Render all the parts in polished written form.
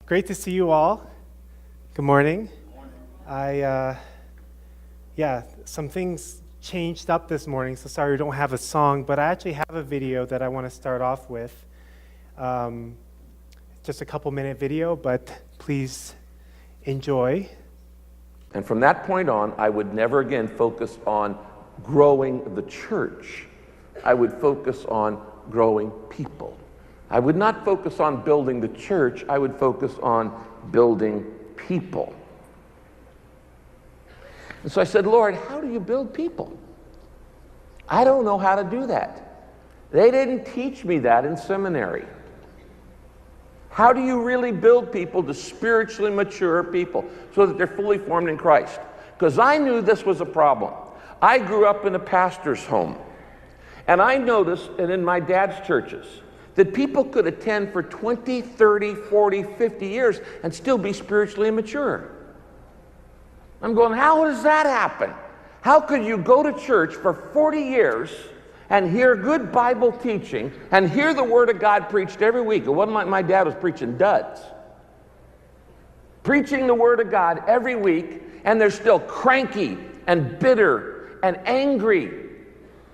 Great to see you all. Good morning. Some things changed up this morning, so sorry we don't have a song, but I actually have a video that I want to start off with. Just a couple-minute video, but please enjoy. And from that point on, I would never again focus on growing the church. I would focus on growing people. I would not focus on building the church. I would focus on building people. And so I said, Lord, how do you build people? I don't know how to do that. They didn't teach me that in seminary. How do you really build people to spiritually mature people so that they're fully formed in Christ? Because I knew this was a problem. I grew up in a pastor's home. And I noticed, and in my dad's churches, that people could attend for 20, 30, 40, 50 years and still be spiritually immature. I'm going, how does that happen? How could you go to church for 40 years and hear good Bible teaching and hear the Word of God preached every week? It wasn't like my dad was preaching duds. Preaching the Word of God every week, and they're still cranky and bitter and angry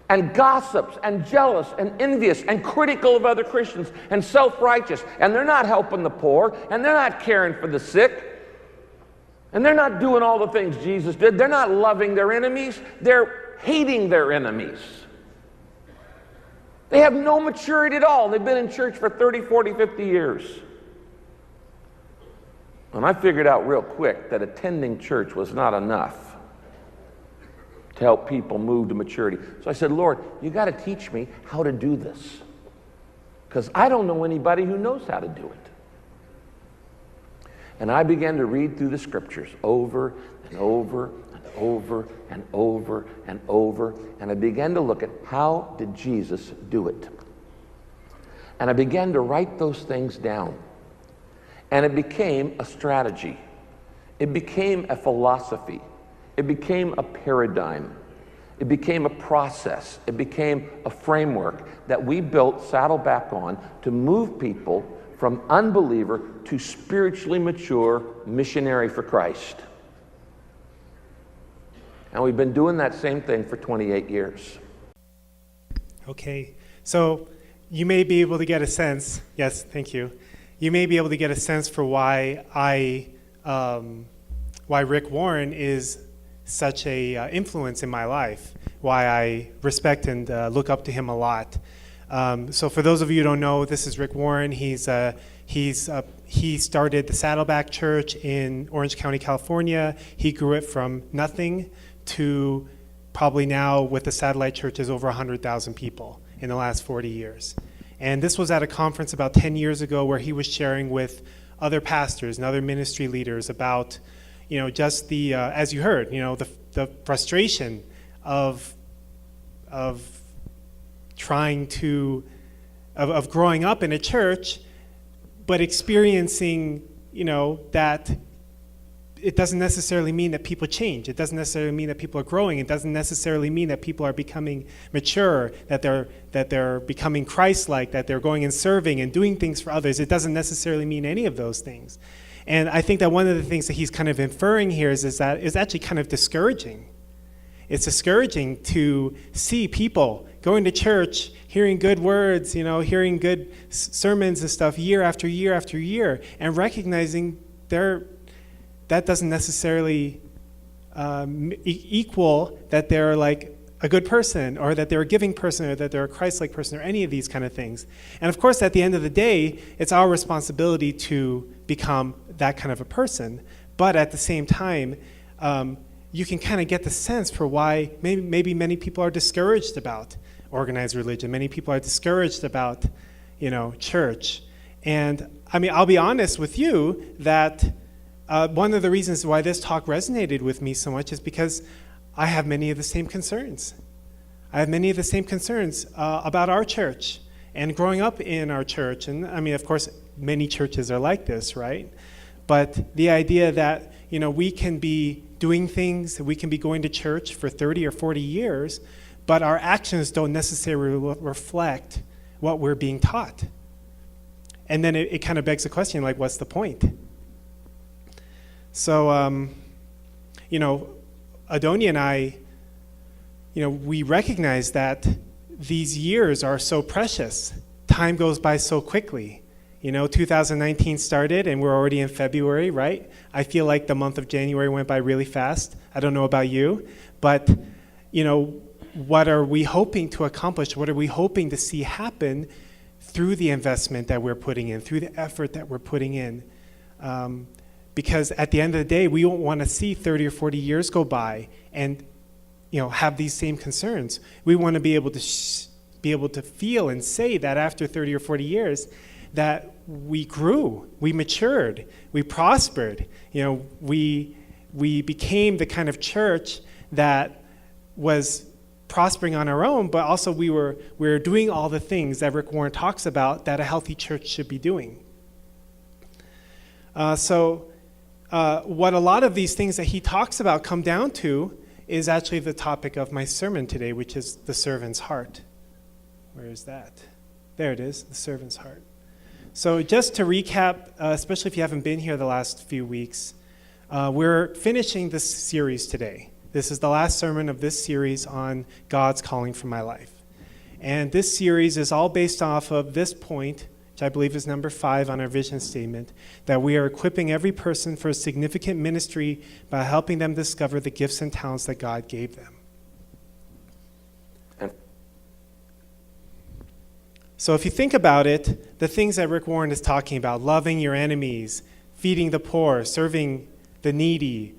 and gossips and jealous and envious and critical of other Christians and self-righteous, and they're not helping the poor, and they're not caring for the sick, and they're not doing all the things Jesus did. They're not loving their enemies. They're hating their enemies. They have no maturity at all. They've been in church for 30, 40, 50 years. And I figured out real quick that attending church was not enough to help people move to maturity. So I said, Lord, you got to teach me how to do this, because I don't know anybody who knows how to do it. And I began to read through the scriptures over and over and over and over and over, and I began to look at how did Jesus do it. And I began to write those things down. And it became a strategy. It became a philosophy. It became a paradigm. It became a process. It became a framework that we built Saddleback on to move people from unbeliever to spiritually mature missionary for Christ. And we've been doing that same thing for 28 years. Okay, so you may be able to get a sense, yes, thank you. You may be able to get a sense for why Rick Warren is such a influence in my life, why I respect and look up to him a lot. So for those of you who don't know, this is Rick Warren. He started the Saddleback Church in Orange County, California. He grew it from nothing to probably now with the satellite churches over 100,000 people in the last 40 years. And this was at a conference about 10 years ago where he was sharing with other pastors and other ministry leaders about just the, as you heard, the frustration of trying to, of growing up in a church, but experiencing, that it doesn't necessarily mean that people change. It doesn't necessarily mean that people are growing. It doesn't necessarily mean that people are becoming mature, that they're becoming Christ-like, that they're going and serving and doing things for others. It doesn't necessarily mean any of those things. And I think that one of the things that he's kind of inferring here is that it's actually kind of discouraging. It's discouraging to see people going to church, hearing good words, hearing good sermons and stuff year after year after year, and recognizing that doesn't necessarily equal that they're like a good person, or that they're a giving person, or that they're a Christ-like person, or any of these kind of things. And of course, at the end of the day, it's our responsibility to become that kind of a person. But at the same time, you can kind of get the sense for why maybe many people are discouraged about organized religion. Many people are discouraged about, church. And I mean, I'll be honest with you that one of the reasons why this talk resonated with me so much is because I have many of the same concerns. I have many of the same concerns about our church and growing up in our church. And I mean, of course, many churches are like this, right? But the idea that, we can be doing things, we can be going to church for 30 or 40 years, but our actions don't necessarily reflect what we're being taught. And then it kind of begs the question, like, what's the point? So, Adonia and I, we recognize that these years are so precious. Time goes by so quickly. 2019 started and we're already in February, right? I feel like the month of January went by really fast. I don't know about you, but, what are we hoping to accomplish? What are we hoping to see happen through the investment that we're putting in, through the effort that we're putting in? Because at the end of the day, we don't want to see 30 or 40 years go by and, have these same concerns. We want to be able to feel and say that after 30 or 40 years, that we grew, we matured, we prospered. We became the kind of church that was prospering on our own, but also we were doing all the things that Rick Warren talks about that a healthy church should be doing. What a lot of these things that he talks about come down to is actually the topic of my sermon today, which is the servant's heart. Where is that? There it is, the servant's heart. So just to recap, especially if you haven't been here the last few weeks, we're finishing this series today. This is the last sermon of this series on God's calling for my life. And this series is all based off of this point, which I believe is number 5 on our vision statement, that we are equipping every person for a significant ministry by helping them discover the gifts and talents that God gave them. So if you think about it, the things that Rick Warren is talking about, loving your enemies, feeding the poor, serving the needy,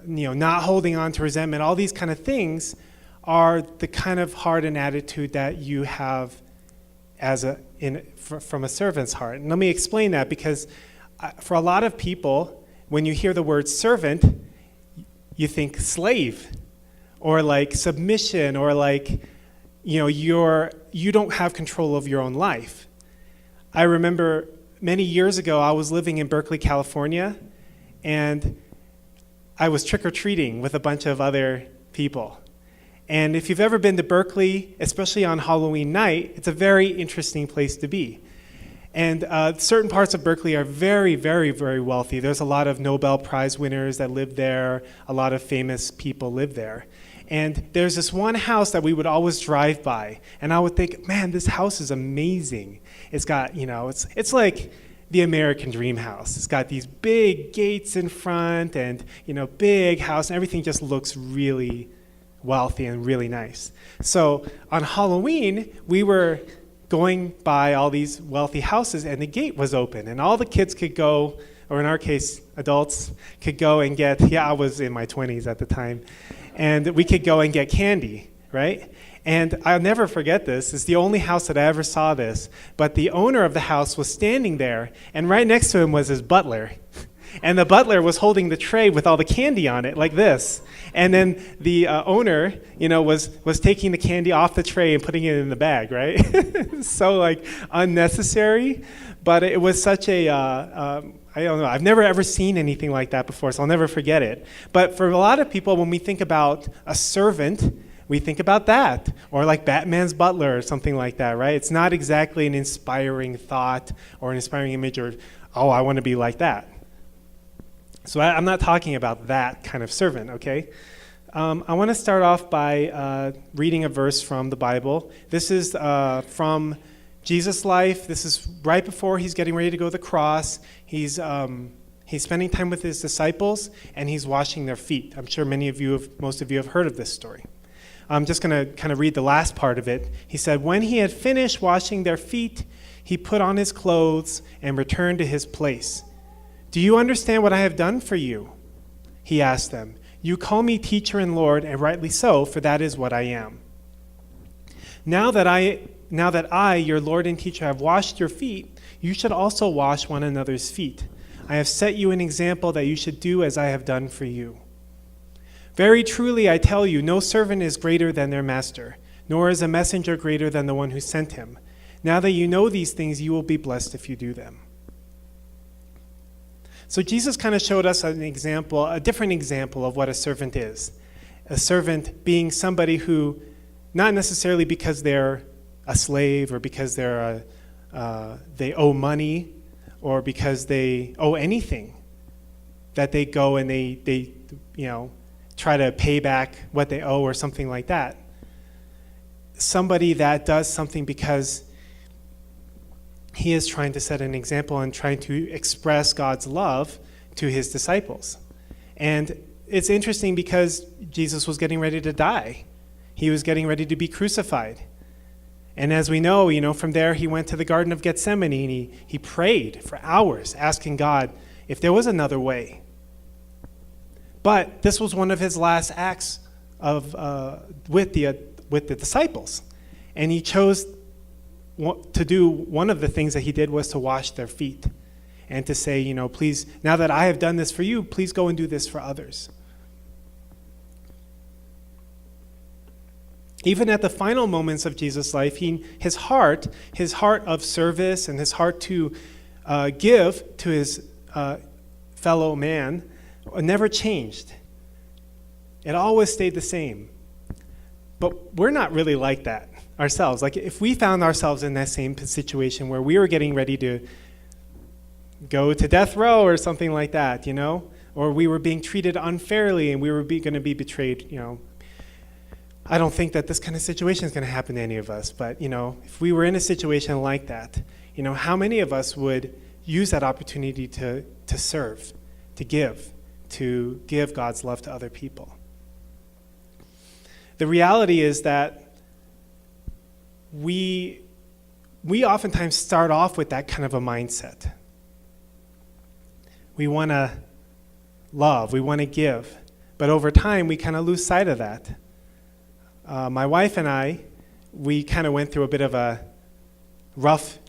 not holding on to resentment, all these kind of things are the kind of heart and attitude that you have from a servant's heart. And let me explain that, because for a lot of people, when you hear the word servant, you think slave, or like submission, or like, you don't have control of your own life. I remember many years ago, I was living in Berkeley, California, and I was trick-or-treating with a bunch of other people. And if you've ever been to Berkeley, especially on Halloween night, it's a very interesting place to be. And certain parts of Berkeley are very, very, very wealthy. There's a lot of Nobel Prize winners that live there. A lot of famous people live there. And there's this one house that we would always drive by. And I would think, man, this house is amazing. It's got, it's like the American dream house. It's got these big gates in front and, big house, and everything just looks really wealthy and really nice. So on Halloween, we were going by all these wealthy houses, and the gate was open, and all the kids could go, or in our case, adults could go and get, I was in my 20s at the time, and we could go and get candy, right? And I'll never forget this. It's the only house that I ever saw this. But the owner of the house was standing there, and right next to him was his butler. And the butler was holding the tray with all the candy on it, like this. And then the owner, was taking the candy off the tray and putting it in the bag, right? So, unnecessary. But it was such a, I don't know, I've never ever seen anything like that before, so I'll never forget it. But for a lot of people, when we think about a servant, we think about that, or like Batman's butler or something like that, right? It's not exactly an inspiring thought or an inspiring image or, I want to be like that. So I'm not talking about that kind of servant, okay? I want to start off by reading a verse from the Bible. This is from Jesus' life. This is right before he's getting ready to go to the cross. He's spending time with his disciples, and he's washing their feet. I'm sure most of you have heard of this story. I'm just going to kind of read the last part of it. He said, when he had finished washing their feet, he put on his clothes and returned to his place. Do you understand what I have done for you? He asked them. You call me teacher and Lord, and rightly so, for that is what I am. Now that I, your Lord and teacher, have washed your feet, you should also wash one another's feet. I have set you an example that you should do as I have done for you. Very truly, I tell you, no servant is greater than their master, nor is a messenger greater than the one who sent him. Now that you know these things, you will be blessed if you do them. So Jesus kind of showed us an example, a different example of what a servant is. A servant being somebody who, not necessarily because they're a slave or because they owe money or because they owe anything, that they go and they try to pay back what they owe or something like that. Somebody that does something because he is trying to set an example and trying to express God's love to his disciples. And it's interesting because Jesus was getting ready to die. He was getting ready to be crucified. And as we know, from there he went to the Garden of Gethsemane and he prayed for hours, asking God if there was another way. But this was one of his last acts with the disciples. And he chose to do, one of the things that he did was to wash their feet and to say, please, now that I have done this for you, please go and do this for others. Even at the final moments of Jesus' life, his heart of service and his heart to give to his fellow man never changed. It always stayed the same. But we're not really like that ourselves. Like if we found ourselves in that same situation where we were getting ready to go to death row or something like that, or we were being treated unfairly and we were going to be betrayed, I don't think that this kind of situation is going to happen to any of us, but, if we were in a situation like that, how many of us would use that opportunity to serve, to give God's love to other people? The reality is that we oftentimes start off with that kind of a mindset. We want to love, we want to give, but over time we kind of lose sight of that. My wife and I, we kind of went through a bit of a rough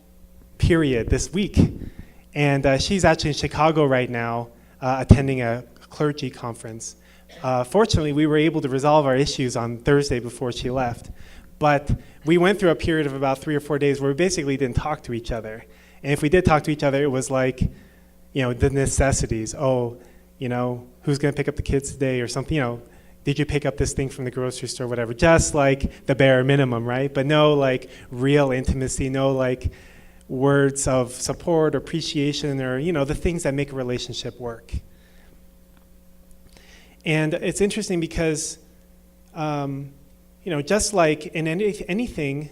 period this week, and she's actually in Chicago right now attending a clergy conference. Fortunately, we were able to resolve our issues on Thursday before she left, but we went through a period of about 3 or 4 days where we basically didn't talk to each other. And if we did talk to each other, it was like, the necessities. Oh, who's going to pick up the kids today or something, did you pick up this thing from the grocery store, whatever, just like the bare minimum, right? But no like real intimacy, no like words of support or appreciation or, the things that make a relationship work. And it's interesting because, just like in anything,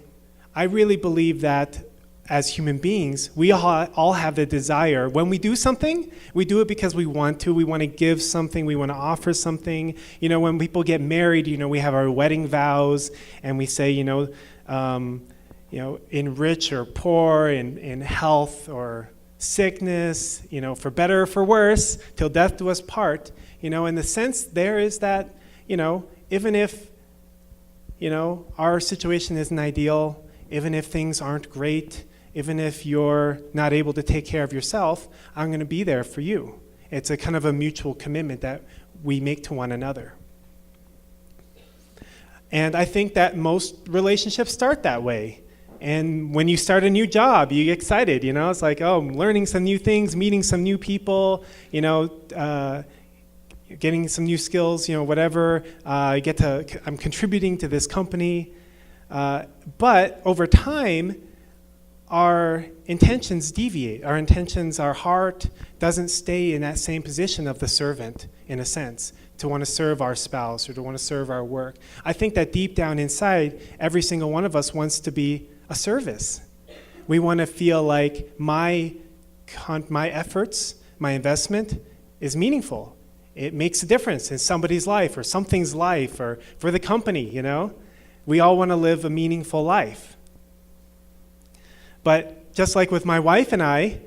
I really believe that as human beings, we all have the desire. When we do something, we do it because we want to. We want to give something. We want to offer something. When people get married, we have our wedding vows, and we say, in rich or poor, in health or sickness, for better or for worse, till death do us part. In the sense there is that, even if, our situation isn't ideal, even if things aren't great, even if you're not able to take care of yourself, I'm going to be there for you. It's a kind of a mutual commitment that we make to one another. And I think that most relationships start that way. And when you start a new job, you get excited, it's like, oh, I'm learning some new things, meeting some new people, getting some new skills, whatever. I'm contributing to this company. But over time, our intentions deviate. Our heart doesn't stay in that same position of the servant, in a sense, to want to serve our spouse or to want to serve our work. I think that deep down inside, every single one of us wants to be a service. We want to feel like my efforts, my investment is meaningful. It makes a difference in somebody's life or something's life or for the company, We all want to live a meaningful life. But just like with my wife and I,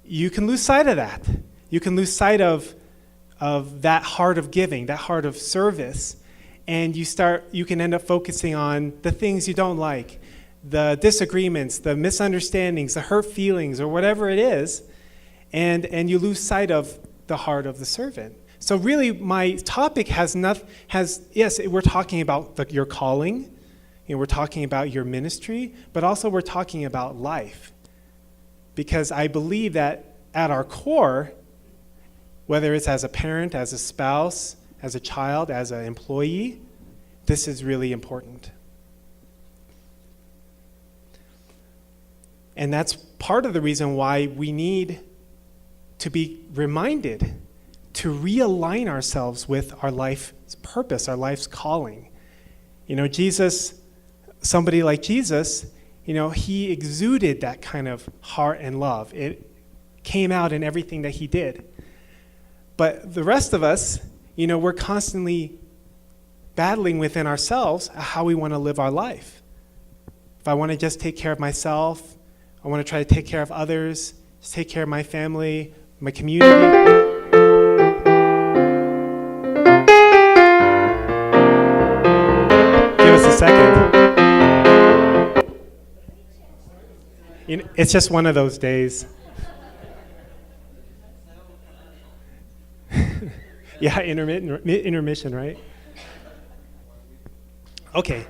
you can lose sight of that. You can lose sight of that heart of giving, that heart of service, and you can end up focusing on the things you don't like, the disagreements, the misunderstandings, the hurt feelings, or whatever it is, and you lose sight of the heart of the servant. So really, my topic yes, we're talking about your calling, we're talking about your ministry, but also we're talking about life. Because I believe that at our core, whether it's as a parent, as a spouse, as a child, as an employee, this is really important. And that's part of the reason why we need to be reminded to realign ourselves with our life's purpose, our life's calling. Jesus, somebody like Jesus, he exuded that kind of heart and love. It came out in everything that he did. But the rest of us, we're constantly battling within ourselves how we want to live our life. If I want to just take care of myself, I want to try to take care of others, just take care of my family, my community. Give us a second. It's just one of those days. Yeah, intermission, right? Okay,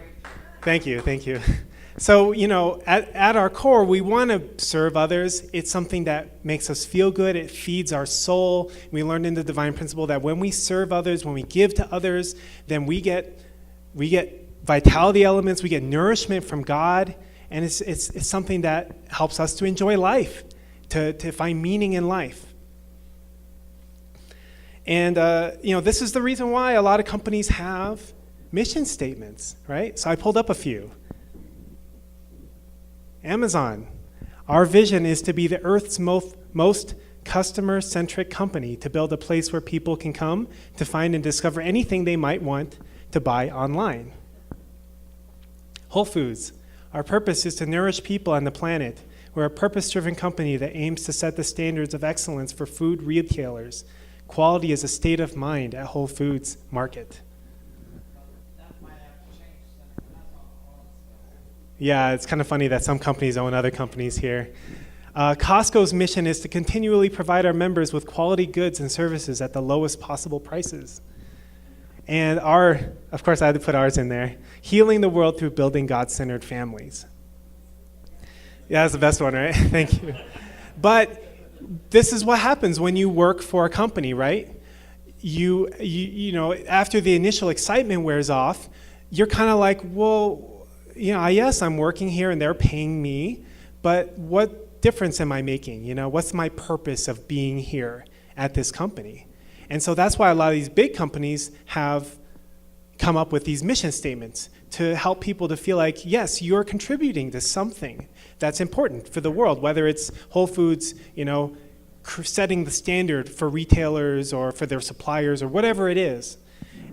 thank you. So, at our core, we want to serve others. It's something that makes us feel good. It feeds our soul. We learned in the divine principle that when we serve others, when we give to others, then we get vitality elements, we get nourishment from God, and it's something that helps us to enjoy life, to find meaning in life. And, this is the reason why a lot of companies have mission statements, right? So I pulled up a few. Amazon. Our vision is to be the Earth's most customer-centric company, to build a place where people can come to find and discover anything they might want to buy online. Whole Foods. Our purpose is to nourish people on the planet. We're a purpose-driven company that aims to set the standards of excellence for food retailers. Quality is a state of mind at Whole Foods Market. Yeah, it's kind of funny that some companies own other companies here. Costco's mission is to continually provide our members with quality goods and services at the lowest possible prices. And of course I had to put ours in there, healing the world through building God-centered families. Yeah, that's the best one, right? Thank you. But this is what happens when you work for a company, right? You after the initial excitement wears off, you're kind of like, well, yes, I'm working here and they're paying me, but what difference am I making? What's my purpose of being here at this company? And so that's why a lot of these big companies have come up with these mission statements to help people to feel like, yes, you're contributing to something that's important for the world, whether it's Whole Foods, setting the standard for retailers or for their suppliers or whatever it is.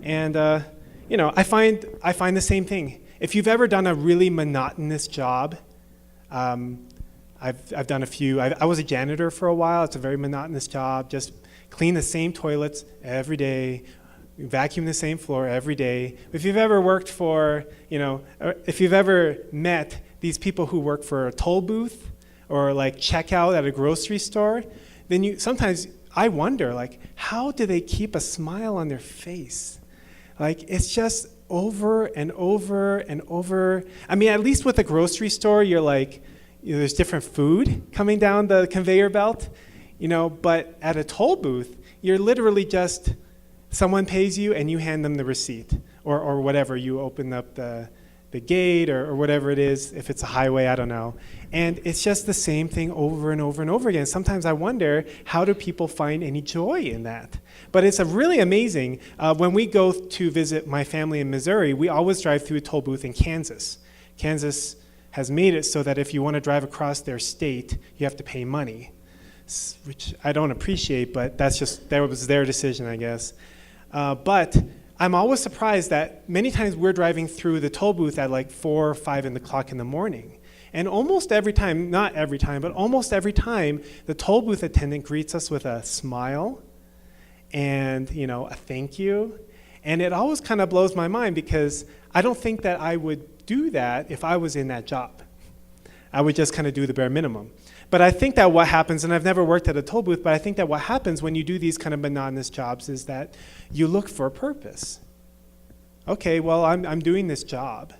And, I find the same thing. If you've ever done a really monotonous job, I've done a few. I was a janitor for a while. It's a very monotonous job. Just clean the same toilets every day, vacuum the same floor every day. If you've ever worked for, if you've ever met these people who work for a toll booth or like checkout at a grocery store, then sometimes I wonder, how do they keep a smile on their face? It's just over and over and over. I mean, at least with a grocery store, you're there's different food coming down the conveyor belt, but at a toll booth, you're literally just, someone pays you and you hand them the receipt or whatever. You open up the gate or whatever it is, if it's a highway, I don't know. And it's just the same thing over and over and over again. Sometimes I wonder, how do people find any joy in that? But it's really amazing. When we go to visit my family in Missouri, we always drive through a toll booth in Kansas. Kansas has made it so that if you want to drive across their state, you have to pay money, which I don't appreciate, but that was their decision, I guess. But I'm always surprised that many times we're driving through the toll booth at 4 or 5 o'clock in the morning. And almost every time, not every time, but almost every time, the toll booth attendant greets us with a smile and, a thank you. And it always kind of blows my mind because I don't think that I would do that if I was in that job. I would just kind of do the bare minimum. But I think that what happens, and I've never worked at a toll booth, but I think that what happens when you do these kind of monotonous jobs is that you look for a purpose. Okay, well, I'm doing this job.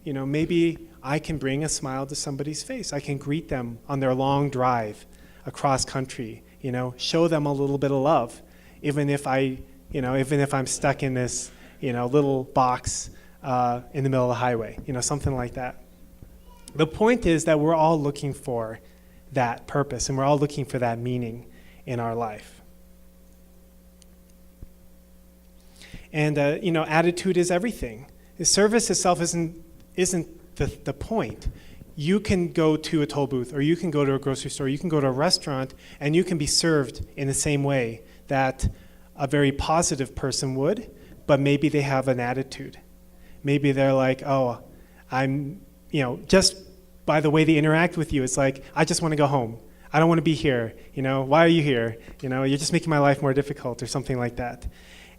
Maybe I can bring a smile to somebody's face. I can greet them on their long drive across country, show them a little bit of love, even if I'm stuck in this, little box in the middle of the highway, something like that. The point is that we're all looking for that purpose, and we're all looking for that meaning. in our life. And attitude is everything. The service itself isn't the point. You can go to a toll booth, or you can go to a grocery store, you can go to a restaurant, and you can be served in the same way that a very positive person would, but maybe they have an attitude. Maybe they're like, oh, just by the way they interact with you, it's like, I just want to go home. I don't want to be here. Why are you here? You're just making my life more difficult, or something like that.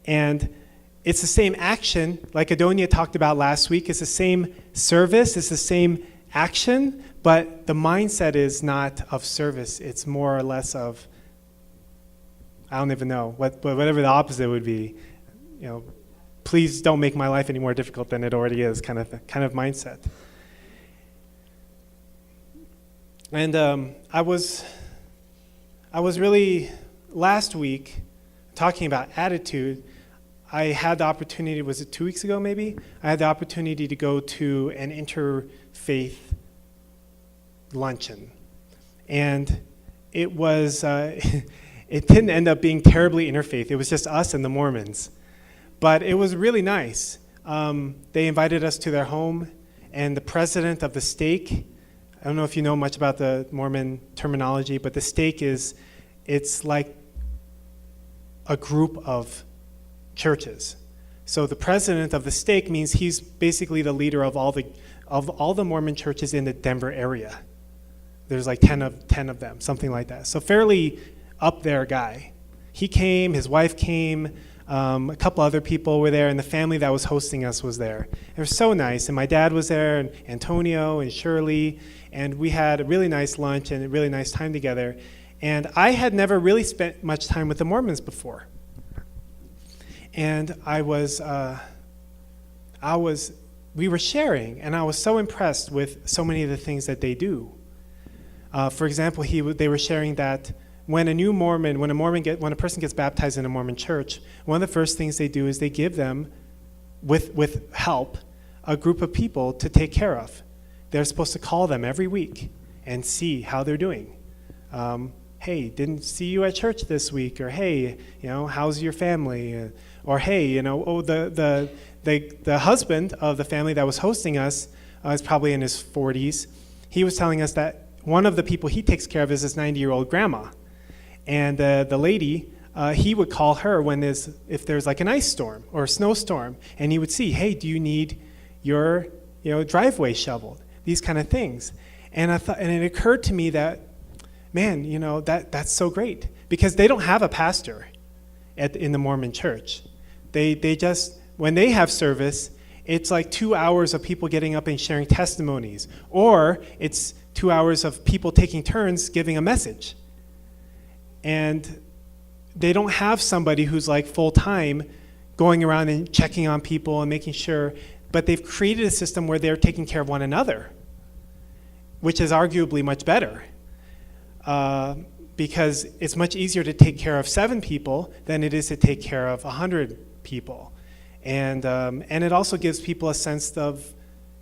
And it's the same action, like Adonia talked about last week. It's the same service, it's the same action, but the mindset is not of service. It's more or less of, I don't even know, whatever the opposite would be. Please don't make my life any more difficult than it already is, kind of mindset. And I was really, last week, talking about attitude. I had the opportunity, was it 2 weeks ago maybe? I had the opportunity to go to an interfaith luncheon. And it was, it didn't end up being terribly interfaith. It was just us and the Mormons. But it was really nice. They invited us to their home, and the president of the stake, I don't know if you know much about the Mormon terminology, but the stake it's like a group of churches. So the president of the stake means he's basically the leader of all the Mormon churches in the Denver area. There's like 10 of them, something like that. So fairly up there guy. He came, his wife came, a couple other people were there, and the family that was hosting us was there. It was so nice, and my dad was there, and Antonio and Shirley, and we had a really nice lunch and a really nice time together. And I had never really spent much time with the Mormons before. And we were sharing, and I was so impressed with so many of the things that they do. For example, they were sharing that when a person gets baptized in a Mormon church, one of the first things they do is they give them, with help, a group of people to take care of. They're supposed to call them every week and see how they're doing. Hey, didn't see you at church this week, or hey, how's your family? Or hey, the husband of the family that was hosting us is probably in his 40s. He was telling us that one of the people he takes care of is his 90-year-old grandma. And the lady, he would call her if there's like an ice storm or a snowstorm, and he would see, hey, do you need your driveway shoveled? These kind of things. And it occurred to me that, man, that's so great, because they don't have a pastor in the Mormon church. They just, when they have service, it's like 2 hours of people getting up and sharing testimonies, or it's 2 hours of people taking turns giving a message. And they don't have somebody who's like full-time going around and checking on people and making sure, but they've created a system where they're taking care of one another, which is arguably much better. Because it's much easier to take care of 7 people than it is to take care of 100 people. And it also gives people a sense of,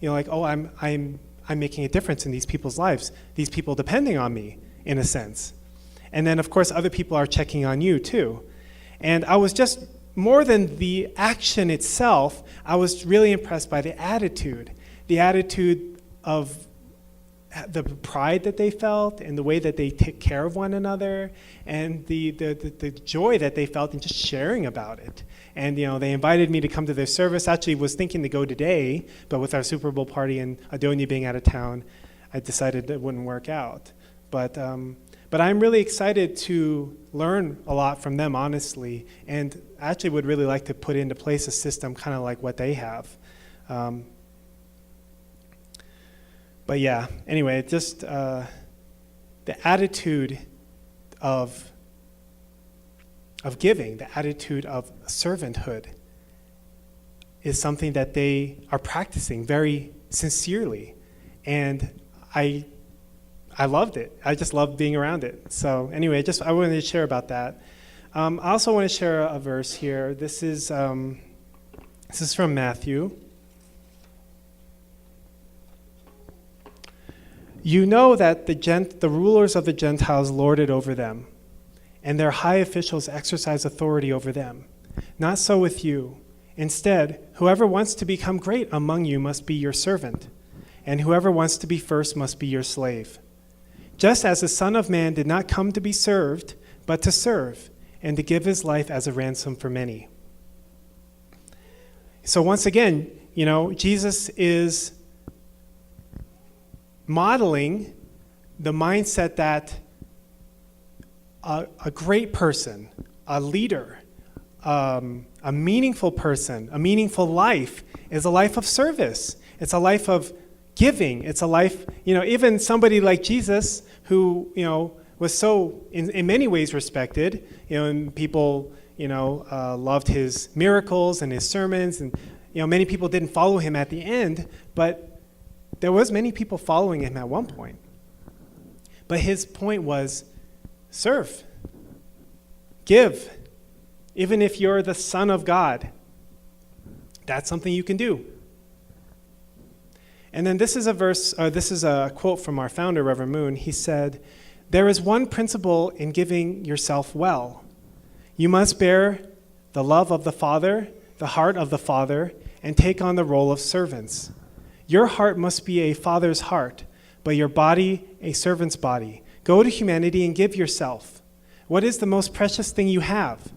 I'm making a difference in these people's lives, these people depending on me, in a sense. And then, of course, other people are checking on you, too. And I was just, more than the action itself, I was really impressed by the attitude of the pride that they felt, and the way that they take care of one another, and the joy that they felt in just sharing about it. And they invited me to come to their service. Actually, was thinking to go today, but with our Super Bowl party and Adonia being out of town, I decided it wouldn't work out. But I'm really excited to learn a lot from them, honestly, and actually would really like to put into place a system kind of like what they have. But yeah, anyway, just the attitude of giving, the attitude of servanthood is something that they are practicing very sincerely. And I loved it. I just loved being around it. So anyway, I wanted to share about that. I also want to share a verse here. This is from Matthew. You know that the rulers of the Gentiles lord it over them, and their high officials exercise authority over them. Not so with you. Instead, whoever wants to become great among you must be your servant, and whoever wants to be first must be your slave. Just as the Son of Man did not come to be served, but to serve, and to give his life as a ransom for many. So once again, Jesus is modeling the mindset that a great person, a leader, a meaningful person, a meaningful life is a life of service. It's a life of giving. It's a life, even somebody like Jesus who, was so in many ways respected, and people, loved his miracles and his sermons, and, many people didn't follow him at the end, but there was many people following him at one point. But his point was serve, give. Even if you're the Son of God, that's something you can do. And then this is a quote from our founder, Reverend Moon. He said, "There is one principle in giving yourself well. You must bear the love of the Father, the heart of the Father, and take on the role of servants. Your heart must be a father's heart, but your body a servant's body. Go to humanity and give yourself. What is the most precious thing you have?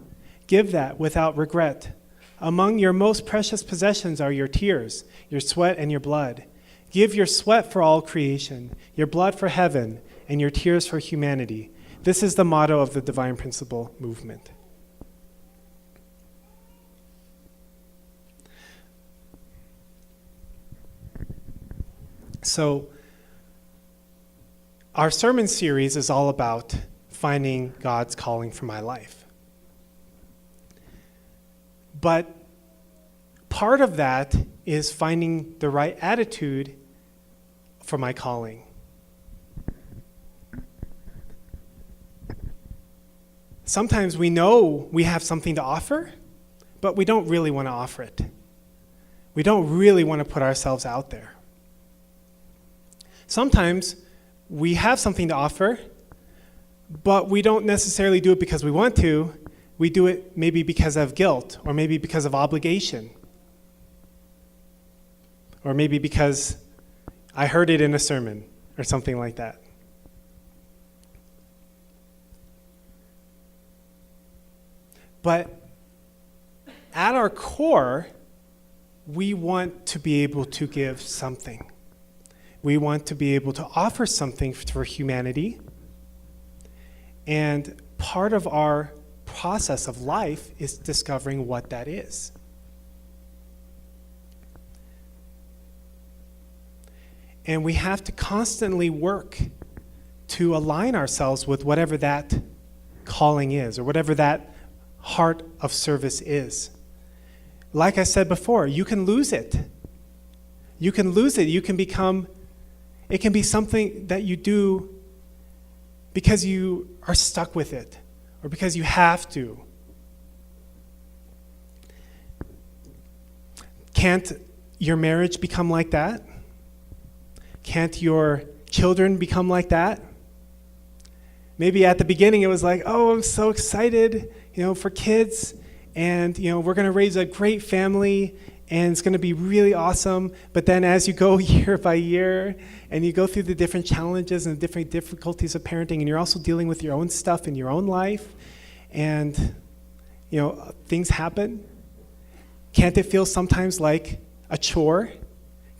Give that without regret. Among your most precious possessions are your tears, your sweat, and your blood. Give your sweat for all creation, your blood for heaven, and your tears for humanity." This is the motto of the Divine Principle movement. So, our sermon series is all about finding God's calling for my life. But part of that is finding the right attitude for my calling. Sometimes we know we have something to offer, but we don't really want to offer it. We don't really want to put ourselves out there. Sometimes we have something to offer, but we don't necessarily do it because we want to. We do it maybe because of guilt, or maybe because of obligation, or maybe because I heard it in a sermon, or something like that. But at our core, we want to be able to give something. We want to be able to offer something for humanity. And part of our process of life is discovering what that is. And we have to constantly work to align ourselves with whatever that calling is, or whatever that heart of service is. Like I said before, you can lose it. You can lose it. It can be something that you do because you are stuck with it, or because you have to. Can't your marriage become like that? Can't your children become like that? Maybe at the beginning it was like, oh, I'm so excited, for kids, and we're going to raise a great family, and it's going to be really awesome. But then as you go year by year, and you go through the different challenges and the different difficulties of parenting, and you're also dealing with your own stuff in your own life, and things happen. Can't it feel sometimes like a chore?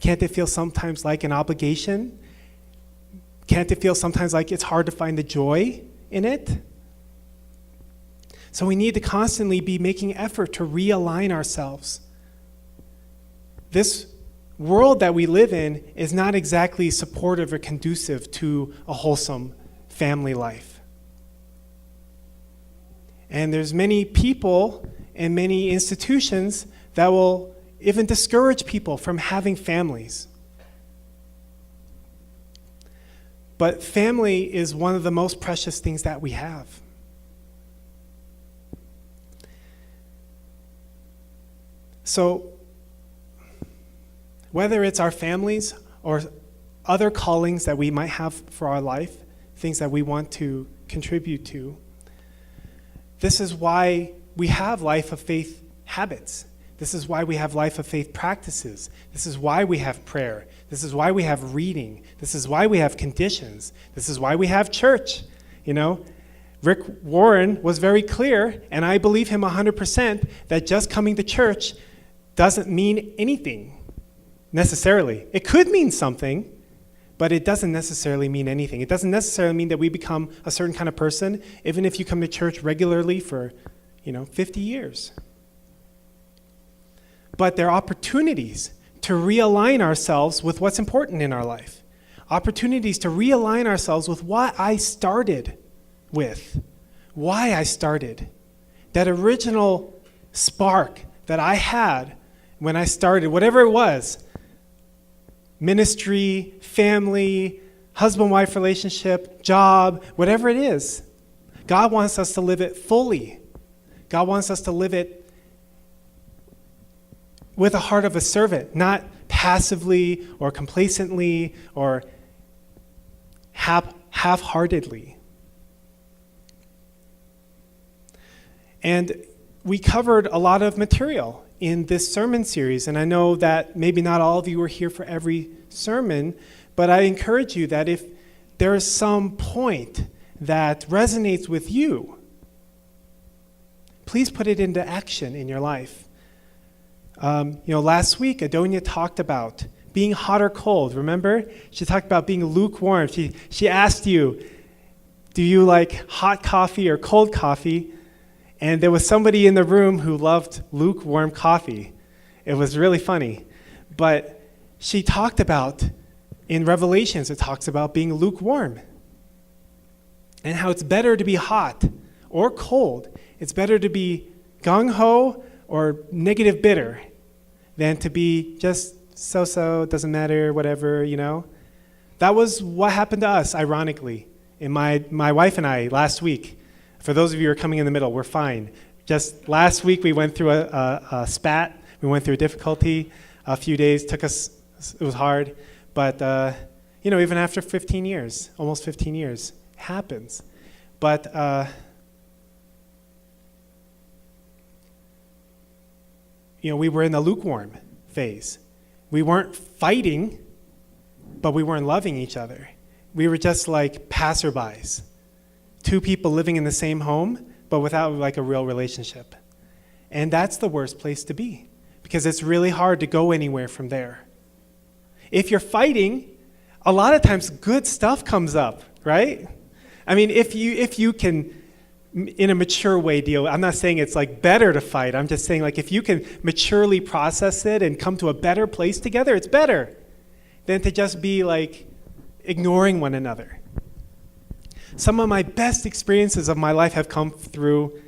Can't it feel sometimes like an obligation? Can't it feel sometimes like it's hard to find the joy in it? So we need to constantly be making effort to realign ourselves. This world that we live in is not exactly supportive or conducive to a wholesome family life. And there's many people and many institutions that will even discourage people from having families. But family is one of the most precious things that we have. So, whether it's our families or other callings that we might have for our life, things that we want to contribute to, This is why we have life of faith habits. This is why we have life of faith practices. This is why we have prayer. This is why we have reading. This is why we have conditions. This is why we have church. Rick Warren was very clear, and I believe him 100%, that just coming to church doesn't mean anything necessarily. It could mean something, but it doesn't necessarily mean anything. It doesn't necessarily mean that we become a certain kind of person, even if you come to church regularly for, 50 years. But there are opportunities to realign ourselves with what's important in our life. Opportunities to realign ourselves with what I started with, why I started. That original spark that I had when I started, whatever it was, ministry, family, husband-wife relationship, job, whatever it is, God wants us to live it fully. God wants us to live it with a heart of a servant, not passively or complacently or half-heartedly. And we covered a lot of material in this sermon series, and I know that maybe not all of you were here for every sermon, but I encourage you that if there is some point that resonates with you, please put it into action in your life. Last week, Adonia talked about being hot or cold. Remember? She talked about being lukewarm. She asked you, do you like hot coffee or cold coffee? And there was somebody in the room who loved lukewarm coffee. It was really funny. But she talked about, in Revelations, it talks about being lukewarm and how it's better to be hot or cold. It's better to be gung-ho or negative bitter than to be just so-so, doesn't matter, whatever, That was what happened to us, ironically, in my wife and I last week. For those of you who are coming in the middle, we're fine. Just last week we went through a spat. We went through a difficulty. A few days it was hard. But, even after 15 years, almost 15 years, it happens. But we were in the lukewarm phase. We weren't fighting, but we weren't loving each other. We were just like passerbys. Two people living in the same home, but without like a real relationship. And that's the worst place to be, because it's really hard to go anywhere from there. If you're fighting, a lot of times good stuff comes up, right? I mean, if you can, in a mature way, deal. I'm not saying it's like better to fight. I'm just saying like if you can maturely process it and come to a better place together, it's better than to just be like ignoring one another. Some of my best experiences of my life have come through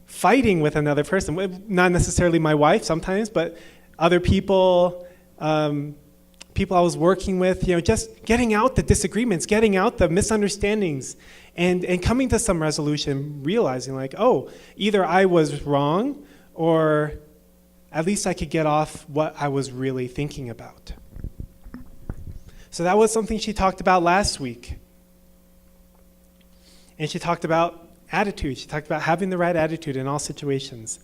fighting with another person. Not necessarily my wife sometimes, but other people, people I was working with, just getting out the disagreements, getting out the misunderstandings, and coming to some resolution, realizing like, oh, either I was wrong or at least I could get off what I was really thinking about. So that was something she talked about last week. And she talked about attitude. She talked about having the right attitude in all situations.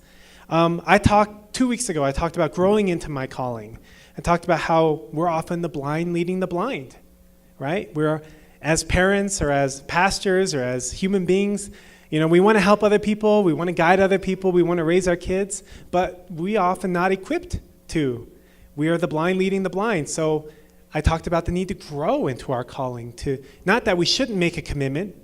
2 weeks ago, I talked about growing into my calling. I talked about how we're often the blind leading the blind, right? We're, as parents or as pastors or as human beings, we want to help other people, we want to guide other people, we want to raise our kids, but we are often not equipped to. We are the blind leading the blind. So I talked about the need to grow into our calling, to not that we shouldn't make a commitment,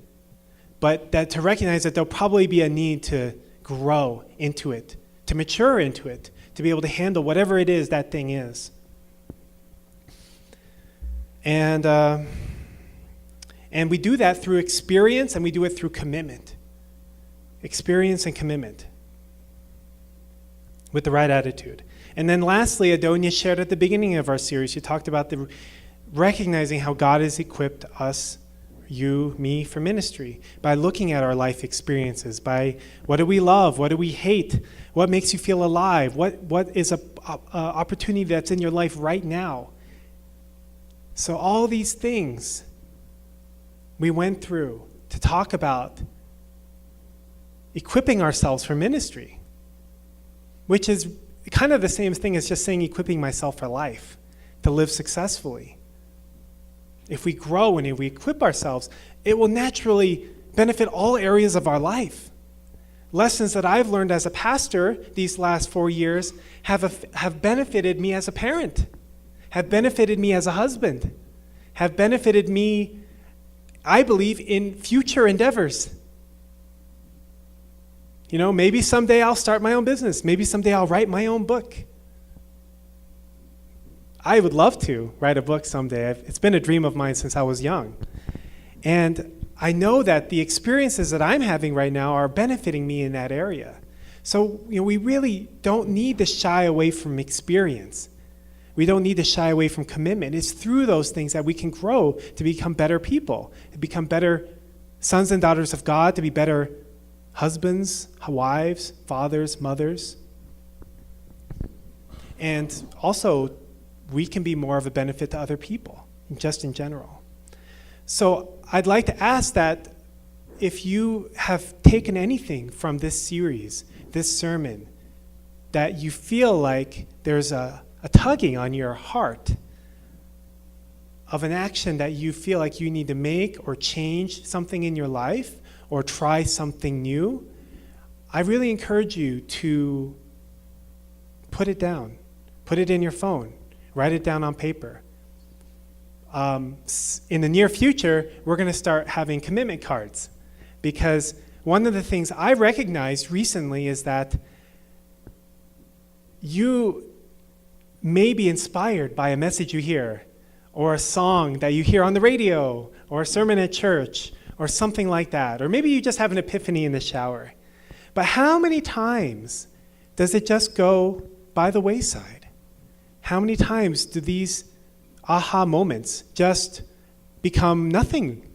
but that to recognize that there'll probably be a need to grow into it, to mature into it, to be able to handle whatever it is that thing is. And we do that through experience, and we do it through commitment. Experience and commitment with the right attitude. And then lastly, Adonia shared at the beginning of our series, she talked about the recognizing how God has equipped us, you, me, for ministry by looking at our life experiences, by what do we love, what do we hate, what makes you feel alive, what is a opportunity that's in your life right now. So all these things we went through to talk about equipping ourselves for ministry, which is kind of the same thing as just saying equipping myself for life, to live successfully. If we grow and if we equip ourselves, it will naturally benefit all areas of our life. Lessons that I've learned as a pastor these last 4 years have benefited me as a parent, have benefited me as a husband, have benefited me, I believe, in future endeavors. You know, maybe someday I'll start my own business. Maybe someday I'll write my own book. I would love to write a book someday. It's been a dream of mine since I was young. And I know that the experiences that I'm having right now are benefiting me in that area. So, we really don't need to shy away from experience. We don't need to shy away from commitment. It's through those things that we can grow to become better people, to become better sons and daughters of God, to be better husbands, wives, fathers, mothers. And also, we can be more of a benefit to other people, just in general. So I'd like to ask that if you have taken anything from this series, this sermon, that you feel like there's a tugging on your heart of an action that you feel like you need to make or change something in your life or try something new, I really encourage you to put it down. Put it in your phone. Write it down on paper. In the near future, we're going to start having commitment cards, because one of the things I recognized recently is that you may be inspired by a message you hear, or a song that you hear on the radio, or a sermon at church, or something like that. Or maybe you just have an epiphany in the shower. But how many times does it just go by the wayside? How many times do these aha moments just become nothing?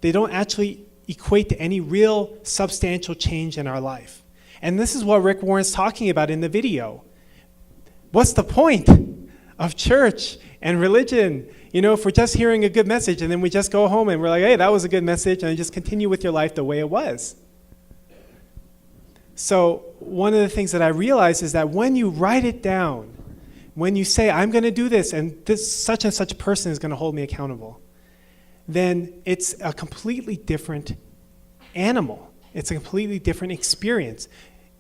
They don't actually equate to any real substantial change in our life. And this is what Rick Warren's talking about in the video. What's the point of church and religion? If we're just hearing a good message and then we just go home and we're like, hey, that was a good message, and just continue with your life the way it was. So one of the things that I realized is that when you write it down, when you say, I'm going to do this, and this such and such person is going to hold me accountable, then it's a completely different animal. It's a completely different experience.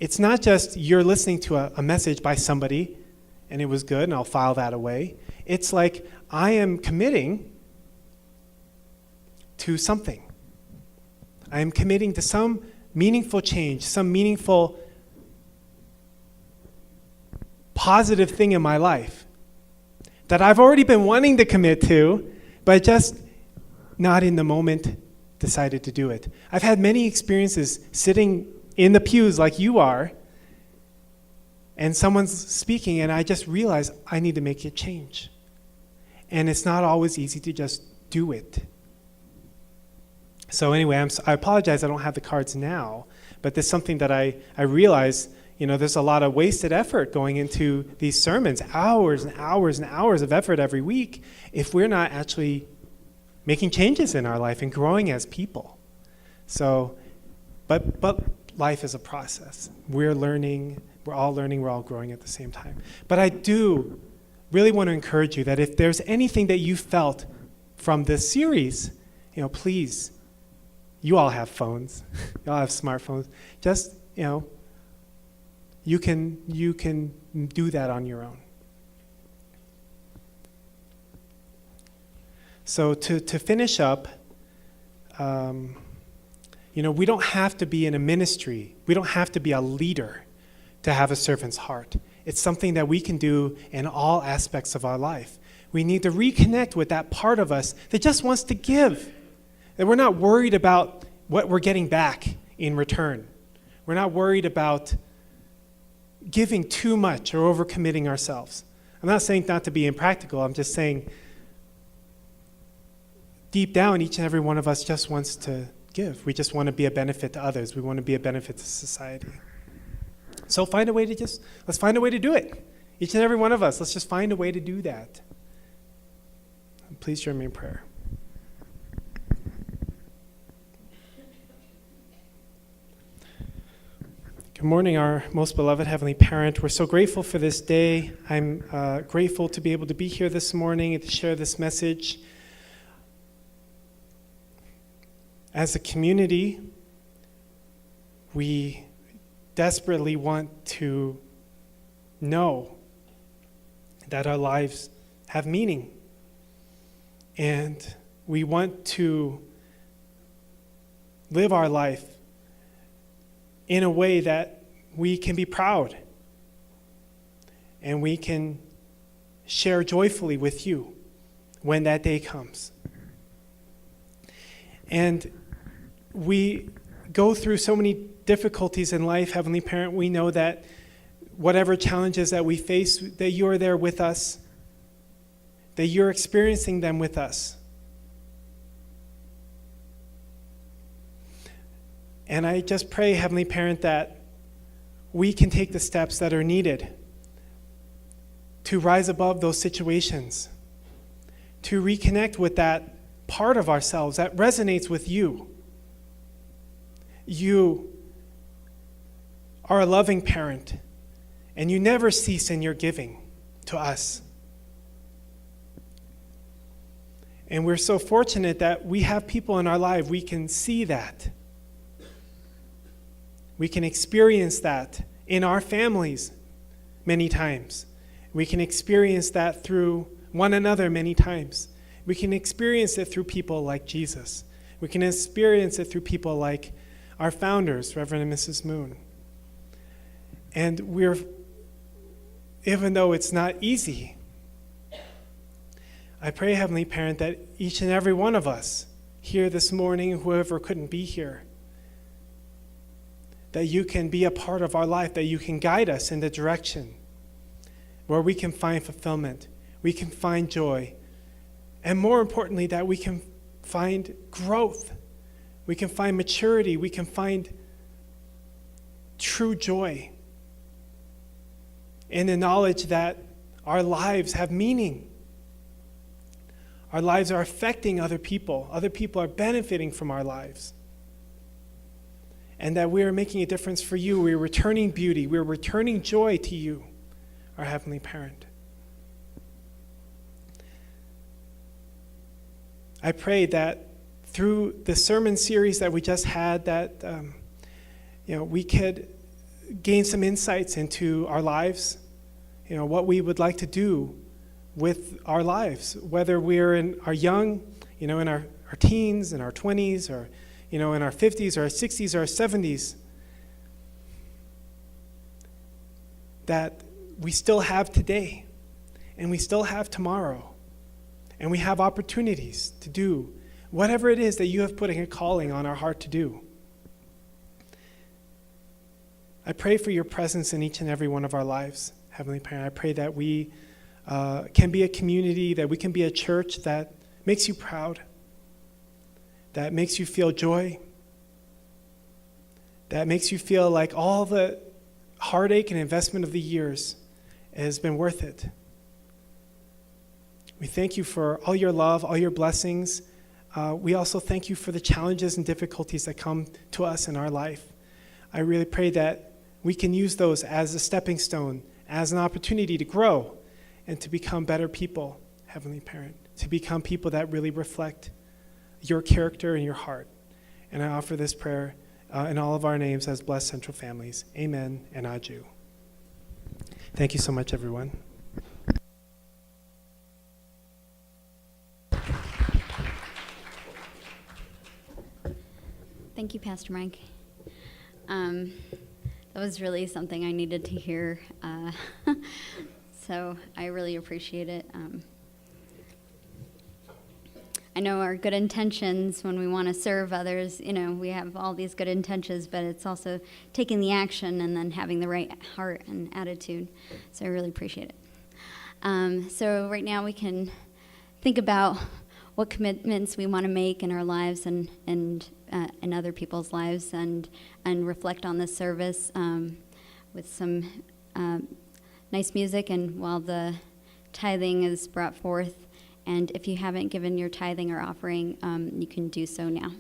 It's not just you're listening to a message by somebody, and it was good, and I'll file that away. It's like I am committing to something. I am committing to some meaningful change, some meaningful positive thing in my life that I've already been wanting to commit to, but just not in the moment decided to do it. I've had many experiences sitting in the pews like you are, and someone's speaking, and I just realize I need to make a change. And it's not always easy to just do it. So anyway, I apologize I don't have the cards now, but there's something that I realize, there's a lot of wasted effort going into these sermons, hours and hours and hours of effort every week, if we're not actually making changes in our life and growing as people. So, but life is a process. We're learning, we're all growing at the same time. But I do really want to encourage you that if there's anything that you felt from this series, please, you all have phones, you all have smartphones. Just, you can do that on your own. So to finish up, we don't have to be in a ministry. We don't have to be a leader to have a servant's heart. It's something that we can do in all aspects of our life. We need to reconnect with that part of us that just wants to give. That we're not worried about what we're getting back in return. We're not worried about giving too much or overcommitting ourselves. I'm not saying not to be impractical. I'm just saying deep down, each and every one of us just wants to give. We just want to be a benefit to others. We want to be a benefit to society. So let's find a way to do it. Each and every one of us, let's just find a way to do that. Please join me in prayer. Good morning, our most beloved Heavenly Parent. We're so grateful for this day. I'm grateful to be able to be here this morning and to share this message. As a community, we desperately want to know that our lives have meaning. And we want to live our life in a way that we can be proud and we can share joyfully with you when that day comes. And we go through so many difficulties in life, Heavenly Parent. We know that whatever challenges that we face, that you are there with us, that you're experiencing them with us. And I just pray, Heavenly Parent, that we can take the steps that are needed to rise above those situations, to reconnect with that part of ourselves that resonates with you. You are a loving parent, and you never cease in your giving to us. And we're so fortunate that we have people in our life we can see that. We can experience that in our families many times. We can experience that through one another many times. We can experience it through people like Jesus. We can experience it through people like our founders, Reverend and Mrs. Moon. And even though it's not easy, I pray, Heavenly Parent, that each and every one of us here this morning, whoever couldn't be here, that you can be a part of our life, that you can guide us in the direction where we can find fulfillment, we can find joy, and more importantly, that we can find growth, we can find maturity, we can find true joy in the knowledge that our lives have meaning. Our lives are affecting other people are benefiting from our lives. And that we are making a difference for you. We are returning beauty. We are returning joy to you, our Heavenly Parent. I pray that through the sermon series that we just had, that we could gain some insights into our lives, what we would like to do with our lives, whether we're in our young, in our teens, in our 20s, or in our 50s or our 60s or our 70s, that we still have today, and we still have tomorrow, and we have opportunities to do whatever it is that you have put a calling on our heart to do. I pray for your presence in each and every one of our lives, Heavenly Parent. I pray that we can be a community, that we can be a church that makes you proud, that makes you feel joy, that makes you feel like all the heartache and investment of the years has been worth it. We thank you for all your love, all your blessings. We also thank you for the challenges and difficulties that come to us in our life. I really pray that we can use those as a stepping stone, as an opportunity to grow and to become better people, Heavenly Parent, to become people that really reflect your character and your heart. And I offer this prayer in all of our names as blessed Central families. Amen and Aju. Thank you so much, everyone. Thank you, Pastor Mike. That was really something I needed to hear. So I really appreciate it. I know our good intentions when we want to serve others, we have all these good intentions, but it's also taking the action and then having the right heart and attitude. So I really appreciate it. So right now we can think about what commitments we want to make in our lives and in other people's lives, and reflect on this service with some nice music, and while the tithing is brought forth. And if you haven't given your tithing or offering, you can do so now.